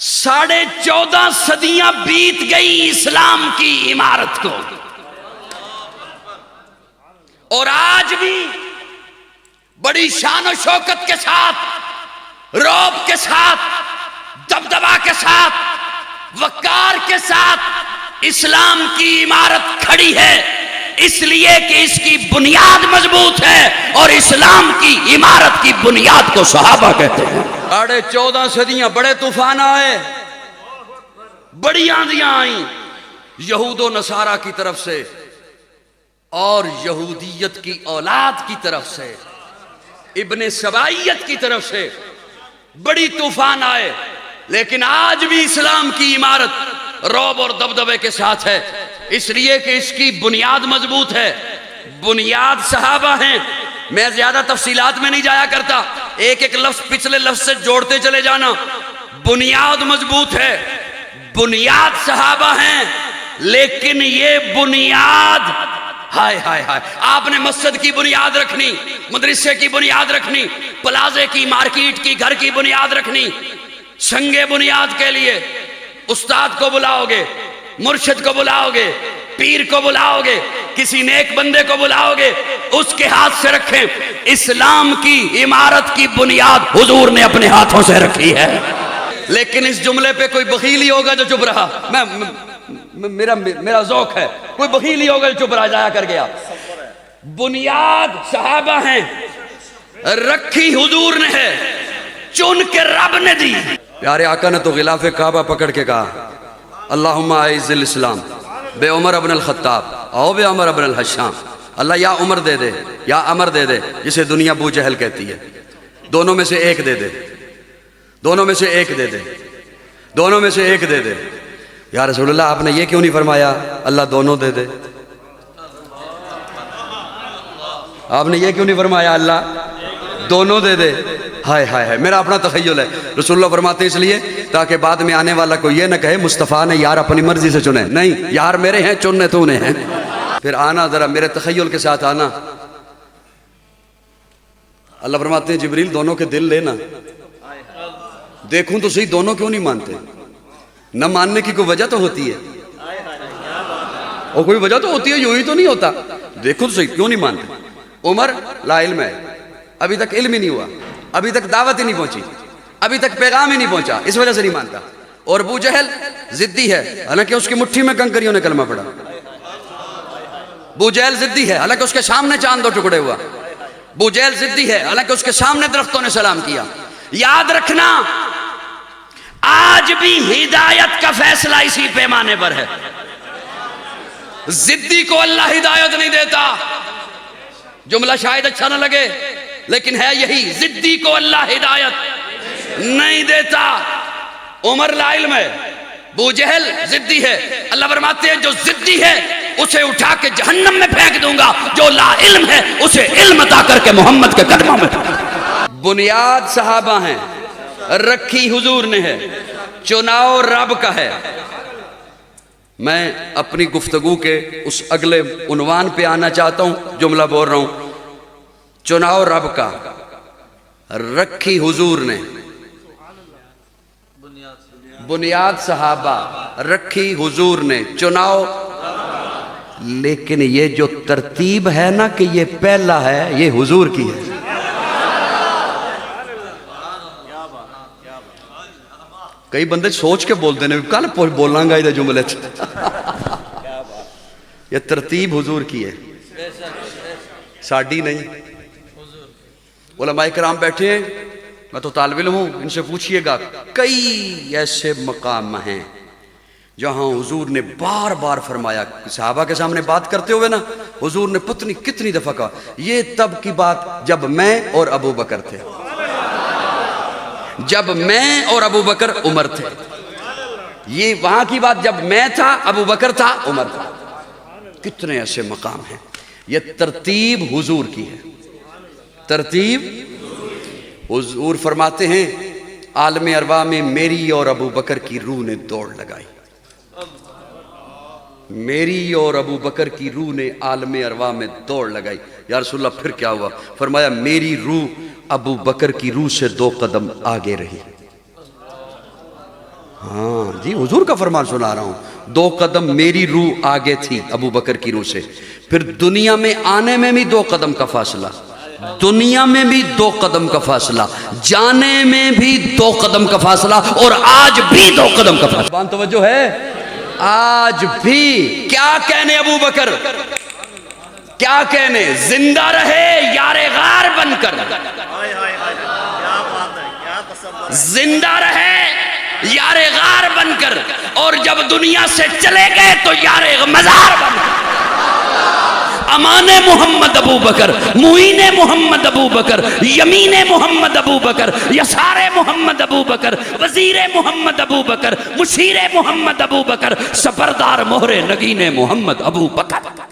14.5 صدیاں بیت گئی اسلام کی عمارت کو، اور آج بھی بڑی شان و شوکت کے ساتھ، رعب کے ساتھ، دبدبا کے ساتھ، وقار کے ساتھ اسلام کی عمارت کھڑی ہے، اس لیے کہ اس کی بنیاد مضبوط ہے، اور اسلام کی عمارت کی بنیاد کو صحابہ کہتے ہیں۔ 14.5 صدیاں بڑے طوفان آئے، بڑی آندیاں آئیں یہود و نصارہ کی طرف سے اور یہودیت کی اولاد کی طرف سے، ابن سبائیت کی طرف سے بڑی طوفان آئے، لیکن آج بھی اسلام کی عمارت رعب اور دبدبے کے ساتھ ہے، اس لیے کہ اس کی بنیاد مضبوط ہے۔ بنیاد صحابہ ہیں، میں زیادہ تفصیلات میں نہیں جایا کرتا، ایک ایک لفظ پچھلے لفظ سے جوڑتے چلے جانا۔ بنیاد مضبوط ہے، بنیاد صحابہ ہیں، لیکن یہ بنیاد ہائے ہائے ہائے، آپ نے مسجد کی بنیاد رکھنی، مدرسے کی بنیاد رکھنی، پلازے کی، مارکیٹ کی، گھر کی بنیاد رکھنی، سنگے بنیاد کے لیے استاد کو بلاؤ گے، مرشد کو بلاؤ گے، پیر کو بلاؤ گے، کسی نیک بندے کو بلاؤ گے، اس کے ہاتھ سے رکھیں۔ اسلام کی عمارت کی بنیاد حضور نے اپنے ہاتھوں سے رکھی ہے، لیکن اس جملے پہ کوئی بخیل ہی ہوگا جو چپ رہا، میرا ذوق ہے، کوئی بخیل ہی ہوگا جو چپ رہا جایا کر گیا۔ بنیاد صحابہ ہیں، رکھی حضور نے ہے، چن کے رب نے دی۔ پیارے آقا نے تو غلاف کعبہ پکڑ کے کہا اللہم اعز الاسلام بے عمر ابن الخطاب او بے عمر ابن الحشام، اللہ یا عمر دے دے یا عمر دے دے، جسے دنیا ابو جہل کہتی ہے، دونوں میں سے ایک دے دے، دونوں میں سے ایک دے دے، دونوں میں سے ایک دے دے۔ یا رسول اللہ آپ نے یہ کیوں نہیں فرمایا اللہ دونوں دے دے؟ آپ نے یہ کیوں نہیں فرمایا اللہ دونوں دے دے؟ ہائے ہائے ہائے، میرا اپنا تخیل ہے، رسول اللہ فرماتے اس لیے تاکہ بعد میں آنے والا کو یہ نہ کہے مصطفیٰ نے یار اپنی مرضی سے چنے، نہیں یار میرے ہیں، چننے تو انہیں ہیں۔ پھر آنا ذرا میرے تخیل کے ساتھ آنا، اللہ فرماتے ہیں جبریل دونوں کے دل لینا، دیکھوں تو صحیح دونوں کیوں نہیں مانتے؟ نہ ماننے کی کوئی وجہ تو ہوتی ہے، اور کوئی وجہ تو ہوتی ہے، یوں ہی تو نہیں ہوتا، دیکھو تو صحیح کیوں نہیں مانتے؟ عمر لا علم ہے، ابھی تک علم ہی نہیں ہوا، ابھی تک دعوت ہی نہیں پہنچی، ابھی تک پیغام ہی نہیں پہنچا، اس وجہ سے نہیں مانتا۔ اور ابو جہل ضدی ہے، حالانکہ اس کی مٹھی میں کنکریوں نے کلمہ پڑھا۔ ابو جہل ضدی ہے، حالانکہ اس کے سامنے چاند 2 ٹکڑے ہوا۔ ابو جہل ضدی ہے، حالانکہ اس کے سامنے درختوں نے سلام کیا۔ یاد رکھنا آج بھی ہدایت کا فیصلہ اسی پیمانے پر ہے، ضدی کو اللہ ہدایت نہیں دیتا۔ جملہ شاید اچھا نہ لگے لیکن ہے یہی، ضدی کو اللہ ہدایت نہیں دیتا۔ عمر لا علم ہے، ابو جہل ضدی ہے، اللہ فرماتے ہیں جو ضدی ہے اسے اٹھا کے جہنم میں پھینک دوں گا، جو لا علم ہے اسے علم عطا کر کے محمد کے قدموں میں۔ بنیاد صحابہ ہیں، رکھی حضور نے ہے، چناؤ رب کا ہے۔ میں اپنی گفتگو کے اس اگلے عنوان پہ آنا چاہتا ہوں، جملہ بول رہا ہوں، چناؤ رب کا، رکھی حضور نے، بنیاد صحابہ، رکھی حضور نے، چناؤ۔ لیکن یہ جو ترتیب ہے نا کہ یہ پہلا ہے، یہ حضور کی ہے۔ کئی بندے سوچ کے بولتے ہیں کل بولنا گا ادھر جملے یہ ترتیب حضور کی ہے، ساڑی نہیں۔ علماء کرام بیٹھے ہیں، میں تو طالب علم ہوں، ان سے پوچھئے گا، کئی ایسے مقام ہیں جہاں حضور نے بار بار فرمایا، صحابہ کے سامنے بات کرتے ہوئے نا حضور نے پتنی کتنی دفعہ کہا یہ تب کی بات جب میں اور ابو بکر تھے، جب میں اور ابو بکر عمر تھے، یہ وہاں کی بات جب میں تھا، ابو بکر تھا، عمر تھا۔ کتنے ایسے مقام ہیں، یہ ترتیب حضور کی ہے، ترتیب حضور فرماتے ہیں عالم ارواح میں میری اور ابو بکر کی روح نے دوڑ لگائی، میری اور ابو بکر کی روح نے عالم ارواح میں دوڑ لگائی۔ یا رسول اللہ پھر کیا ہوا؟ فرمایا میری روح ابو بکر کی روح سے 2 قدم آگے رہی، ہاں جی حضور کا فرمان سنا رہا ہوں، 2 قدم میری روح آگے تھی ابو بکر کی روح سے، پھر دنیا میں آنے میں بھی 2 قدم کا فاصلہ، دنیا میں بھی 2 قدم کا فاصلہ، جانے میں بھی 2 قدم کا فاصلہ، اور آج بھی 2 قدم کا فاصلہ۔ بان توجہ ہے؟ آج بھی کیا کہنے ابو بکر، کیا کہنے، زندہ رہے یار غار بن کر، زندہ رہے یار غار بن کر، اور جب دنیا سے چلے گئے تو یار مزار بن کر۔ امان محمد ابو بکر، معین محمد ابو بکر، یمین محمد ابو بکر، یسار محمد ابو بکر، وزیر محمد ابو بکر، مشیر محمد ابو بکر، سپردار مہر نگین محمد ابو بکر۔